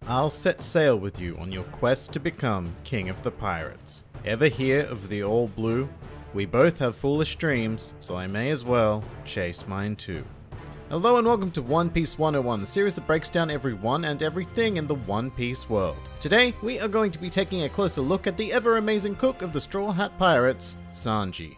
I'll set sail with you on your quest to become King of the Pirates. Ever hear of the All Blue? We both have foolish dreams, so I may as well chase mine too. Hello and welcome to One Piece 101, the series that breaks down everyone and everything in the One Piece world. Today, we are going to be taking a closer look at the ever-amazing cook of the Straw Hat Pirates, Sanji.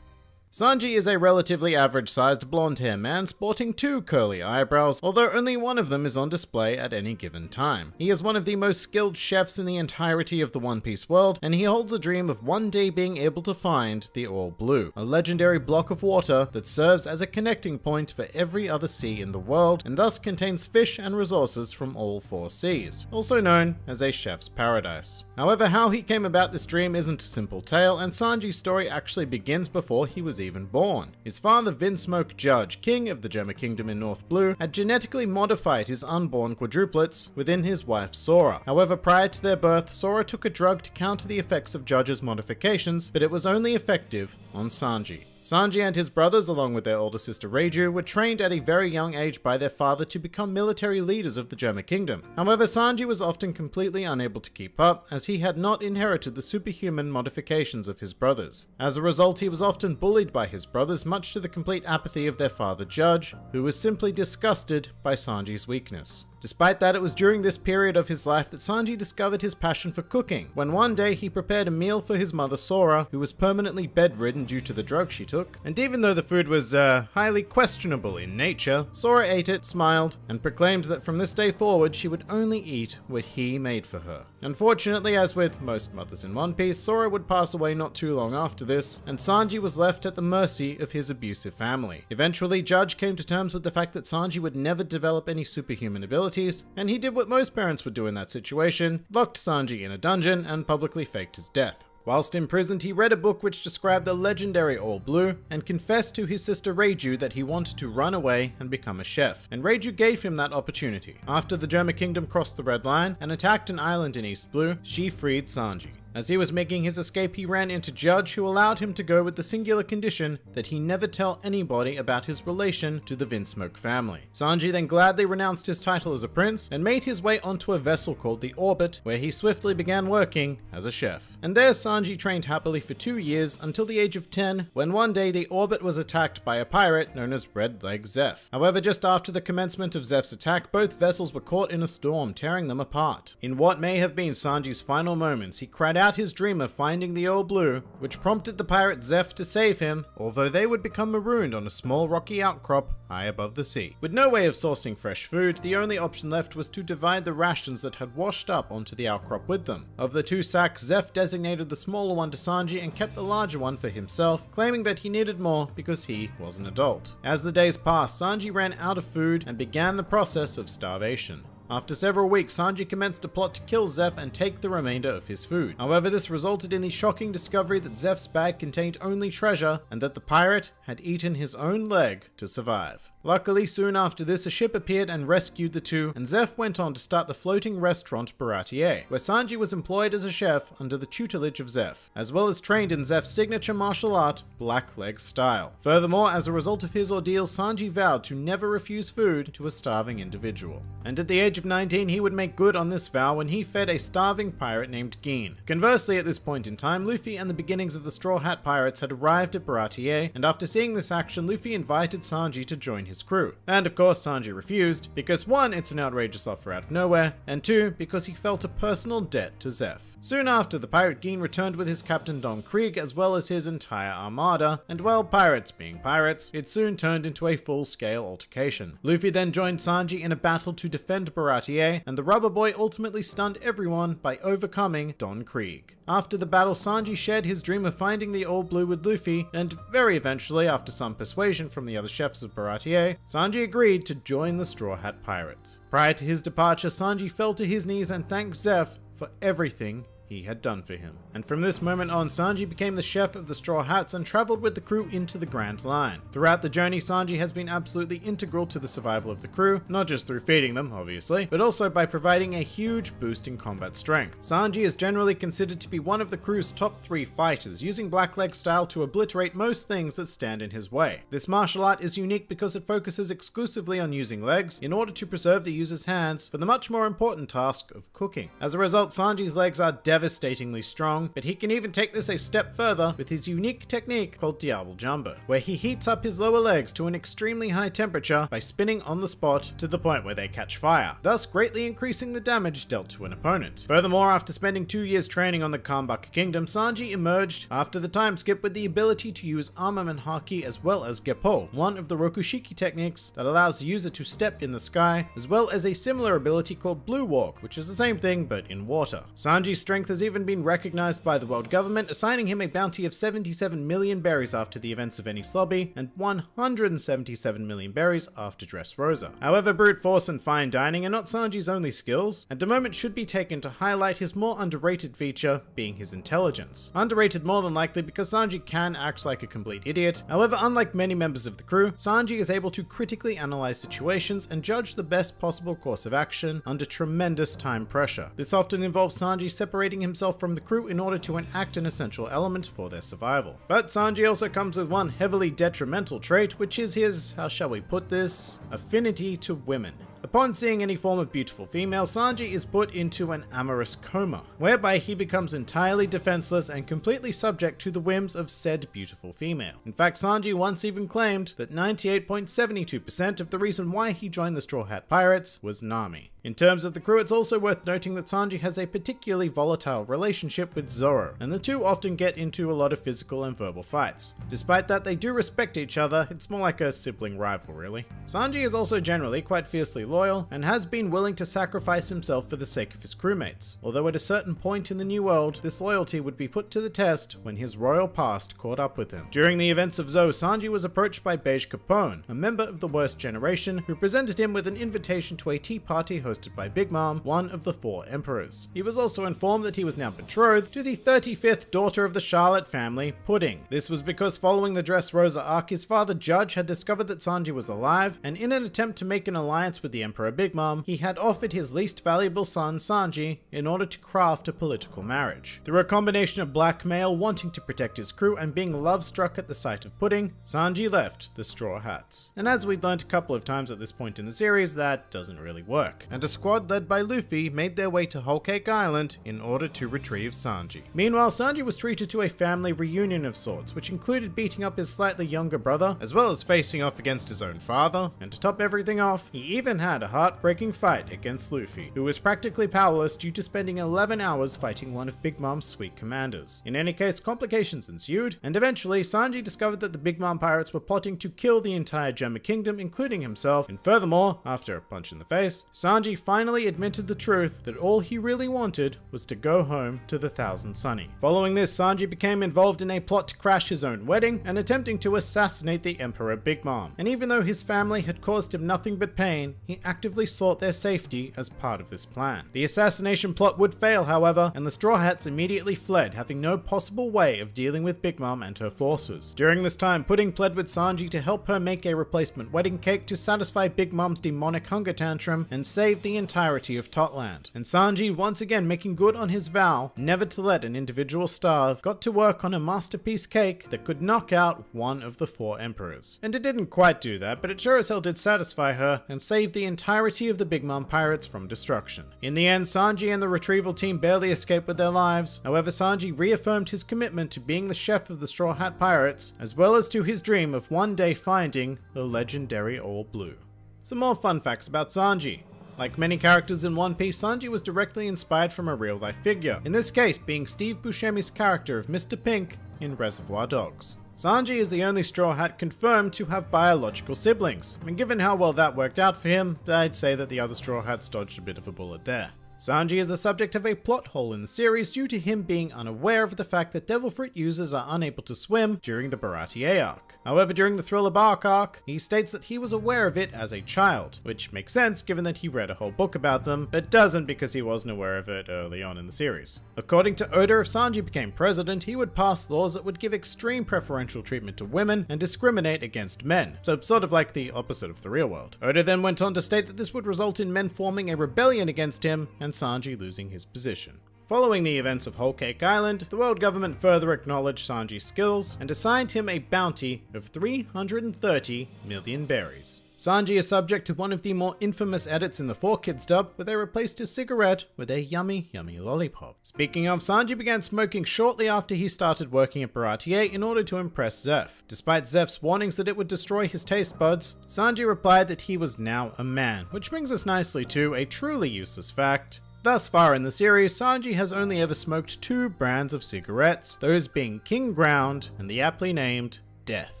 Sanji is a relatively average-sized blonde-haired man sporting two curly eyebrows, although only one of them is on display at any given time. He is one of the most skilled chefs in the entirety of the One Piece world, and he holds a dream of one day being able to find the All Blue, a legendary block of water that serves as a connecting point for every other sea in the world, and thus contains fish and resources from all four seas, also known as a chef's paradise. However, how he came about this dream isn't a simple tale, and Sanji's story actually begins before he was even born. His father, Vinsmoke Judge, king of the Gemma Kingdom in North Blue, had genetically modified his unborn quadruplets within his wife Sora. However, prior to their birth, Sora took a drug to counter the effects of Judge's modifications, but it was only effective on Sanji. Sanji and his brothers, along with their older sister Reiju, were trained at a very young age by their father to become military leaders of the Gemma Kingdom. However, Sanji was often completely unable to keep up, as he had not inherited the superhuman modifications of his brothers. As a result, he was often bullied by his brothers, much to the complete apathy of their father Judge, who was simply disgusted by Sanji's weakness. Despite that, it was during this period of his life that Sanji discovered his passion for cooking, when one day he prepared a meal for his mother Sora, who was permanently bedridden due to the drug she took. And even though the food was highly questionable in nature, Sora ate it, smiled, and proclaimed that from this day forward she would only eat what he made for her. Unfortunately, as with most mothers in One Piece, Sora would pass away not too long after this, and Sanji was left at the mercy of his abusive family. Eventually, Judge came to terms with the fact that Sanji would never develop any superhuman abilities, and he did what most parents would do in that situation, locked Sanji in a dungeon and publicly faked his death. Whilst imprisoned, he read a book which described the legendary All Blue and confessed to his sister Reiju that he wanted to run away and become a chef, and Reiju gave him that opportunity. After the Gemma Kingdom crossed the Red Line and attacked an island in East Blue, she freed Sanji. As he was making his escape, he ran into Judge, who allowed him to go with the singular condition that he never tell anybody about his relation to the Vinsmoke family. Sanji then gladly renounced his title as a prince and made his way onto a vessel called the Orbit, where he swiftly began working as a chef. And there Sanji trained happily for 2 years until the age of 10, when one day the Orbit was attacked by a pirate known as Red Leg Zeph. However, just after the commencement of Zeph's attack, both vessels were caught in a storm, tearing them apart. In what may have been Sanji's final moments, he cried out his dream of finding the All Blue, which prompted the pirate Zeph to save him, although they would become marooned on a small rocky outcrop high above the sea. With no way of sourcing fresh food, the only option left was to divide the rations that had washed up onto the outcrop with them. Of the two sacks, Zeph designated the smaller one to Sanji and kept the larger one for himself, claiming that he needed more because he was an adult. As the days passed, Sanji ran out of food and began the process of starvation. After several weeks, Sanji commenced a plot to kill Zeph and take the remainder of his food. However, this resulted in the shocking discovery that Zeph's bag contained only treasure, and that the pirate had eaten his own leg to survive. Luckily, soon after this, a ship appeared and rescued the two, and Zeph went on to start the floating restaurant Baratier, where Sanji was employed as a chef under the tutelage of Zeph, as well as trained in Zeph's signature martial art, Blackleg style. Furthermore, as a result of his ordeal, Sanji vowed to never refuse food to a starving individual. And at the age of 19, he would make good on this vow when he fed a starving pirate named Gin. Conversely, at this point in time, Luffy and the beginnings of the Straw Hat Pirates had arrived at Baratier, and after seeing this action, Luffy invited Sanji to join his crew. And of course, Sanji refused, because 1, it's an outrageous offer out of nowhere, and 2, because he felt a personal debt to Zeph. Soon after, the pirate Gin returned with his captain Don Krieg, as well as his entire armada, and well, pirates being pirates, it soon turned into a full-scale altercation. Luffy then joined Sanji in a battle to defend Baratier, and the rubber boy ultimately stunned everyone by overcoming Don Krieg. After the battle, Sanji shared his dream of finding the All Blue with Luffy, and very eventually, after some persuasion from the other chefs of Baratier, Sanji agreed to join the Straw Hat Pirates. Prior to his departure, Sanji fell to his knees and thanked Zeph for everything he he had done for him. And from this moment on, Sanji became the chef of the Straw Hats and traveled with the crew into the Grand Line. Throughout the journey, Sanji has been absolutely integral to the survival of the crew, not just through feeding them, obviously, but also by providing a huge boost in combat strength. Sanji is generally considered to be one of the crew's top 3 fighters, using Blackleg style to obliterate most things that stand in his way. This martial art is unique because it focuses exclusively on using legs in order to preserve the user's hands for the much more important task of cooking. As a result, Sanji's legs are devastatingly strong, but he can even take this a step further with his unique technique called Diablo Jumbo, where he heats up his lower legs to an extremely high temperature by spinning on the spot to the point where they catch fire, thus greatly increasing the damage dealt to an opponent. Furthermore, after spending 2 years training on the Kalmbaka Kingdom, Sanji emerged after the time skip with the ability to use armament haki as well as Geppo, one of the Rokushiki techniques that allows the user to step in the sky, as well as a similar ability called Blue Walk, which is the same thing but in water. Sanji's strength has even been recognized by the world government, assigning him a bounty of 77 million berries after the events of Enies Lobby and 177 million berries after Dressrosa. However, brute force and fine dining are not Sanji's only skills, and a moment should be taken to highlight his more underrated feature, being his intelligence. Underrated more than likely because Sanji can act like a complete idiot. However, unlike many members of the crew, Sanji is able to critically analyze situations and judge the best possible course of action under tremendous time pressure. This often involves Sanji separating himself from the crew in order to enact an essential element for their survival. But Sanji also comes with one heavily detrimental trait, which is his, how shall we put this, affinity to women. Upon seeing any form of beautiful female, Sanji is put into an amorous coma, whereby he becomes entirely defenseless and completely subject to the whims of said beautiful female. In fact, Sanji once even claimed that 98.72% of the reason why he joined the Straw Hat Pirates was Nami. In terms of the crew, it's also worth noting that Sanji has a particularly volatile relationship with Zoro, and the two often get into a lot of physical and verbal fights. Despite that, they do respect each other. It's more like a sibling rival, really. Sanji is also generally quite fiercely loyal, and has been willing to sacrifice himself for the sake of his crewmates, although at a certain point in the New World, this loyalty would be put to the test when his royal past caught up with him. During the events of Zou, Sanji was approached by Beige Capone, a member of the Worst Generation, who presented him with an invitation to a tea party hosted by Big Mom, one of the 4 emperors. He was also informed that he was now betrothed to the 35th daughter of the Charlotte family, Pudding. This was because following the Dressrosa arc, his father Judge had discovered that Sanji was alive, and in an attempt to make an alliance with the Emperor Big Mom, he had offered his least valuable son, Sanji, in order to craft a political marriage. Through a combination of blackmail, wanting to protect his crew, and being love-struck at the sight of Pudding, Sanji left the Straw Hats. And as we'd learnt a couple of times at this point in the series, that doesn't really work. And a squad led by Luffy made their way to Whole Cake Island in order to retrieve Sanji. Meanwhile, Sanji was treated to a family reunion of sorts, which included beating up his slightly younger brother, as well as facing off against his own father, and to top everything off, he even had a heartbreaking fight against Luffy, who was practically powerless due to spending 11 hours fighting one of Big Mom's sweet commanders. In any case, complications ensued, and eventually Sanji discovered that the Big Mom pirates were plotting to kill the entire Gemma Kingdom, including himself, and furthermore, after a punch in the face, Sanji finally admitted the truth that all he really wanted was to go home to the Thousand Sunny. Following this, Sanji became involved in a plot to crash his own wedding and attempting to assassinate the Emperor Big Mom. And even though his family had caused him nothing but pain, he actively sought their safety as part of this plan. The assassination plot would fail, however, and the Straw Hats immediately fled, having no possible way of dealing with Big Mom and her forces. During this time, Pudding pled with Sanji to help her make a replacement wedding cake to satisfy Big Mom's demonic hunger tantrum and save the entirety of Totland. And Sanji, once again making good on his vow never to let an individual starve, got to work on a masterpiece cake that could knock out one of the 4 emperors. And it didn't quite do that, but it sure as hell did satisfy her and save the entirety of the Big Mom pirates from destruction. In the end, Sanji and the retrieval team barely escaped with their lives. However, Sanji reaffirmed his commitment to being the chef of the Straw Hat Pirates, as well as to his dream of one day finding the legendary All Blue. Some more fun facts about Sanji. Like many characters in One Piece, Sanji was directly inspired from a real-life figure, in this case being Steve Buscemi's character of Mr. Pink in Reservoir Dogs. Sanji is the only Straw Hat confirmed to have biological siblings, and given how well that worked out for him, I'd say that the other Straw Hats dodged a bit of a bullet there. Sanji is the subject of a plot hole in the series due to him being unaware of the fact that Devil Fruit users are unable to swim during the Baratie arc. However, during the Thriller Bark arc, he states that he was aware of it as a child, which makes sense given that he read a whole book about them, but doesn't because he wasn't aware of it early on in the series. According to Oda, if Sanji became president, he would pass laws that would give extreme preferential treatment to women and discriminate against men, so sort of like the opposite of the real world. Oda then went on to state that this would result in men forming a rebellion against him and Sanji losing his position. Following the events of Whole Cake Island, the world government further acknowledged Sanji's skills and assigned him a bounty of 330 million berries. Sanji is subject to one of the more infamous edits in the 4Kids dub, where they replaced his cigarette with a yummy, yummy lollipop. Speaking of, Sanji began smoking shortly after he started working at Baratie in order to impress Zeph. Despite Zeph's warnings that it would destroy his taste buds, Sanji replied that he was now a man, which brings us nicely to a truly useless fact. Thus far in the series, Sanji has only ever smoked 2 brands of cigarettes, those being King Ground and the aptly named Death.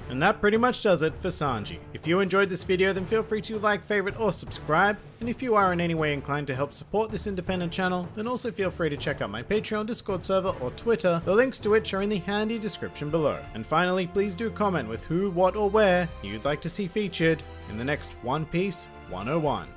And that pretty much does it for Sanji. If you enjoyed this video, then feel free to like, favorite, or subscribe. And if you are in any way inclined to help support this independent channel, then also feel free to check out my Patreon, Discord server, or Twitter, the links to which are in the handy description below. And finally, please do comment with who, what, or where you'd like to see featured in the next One Piece 101.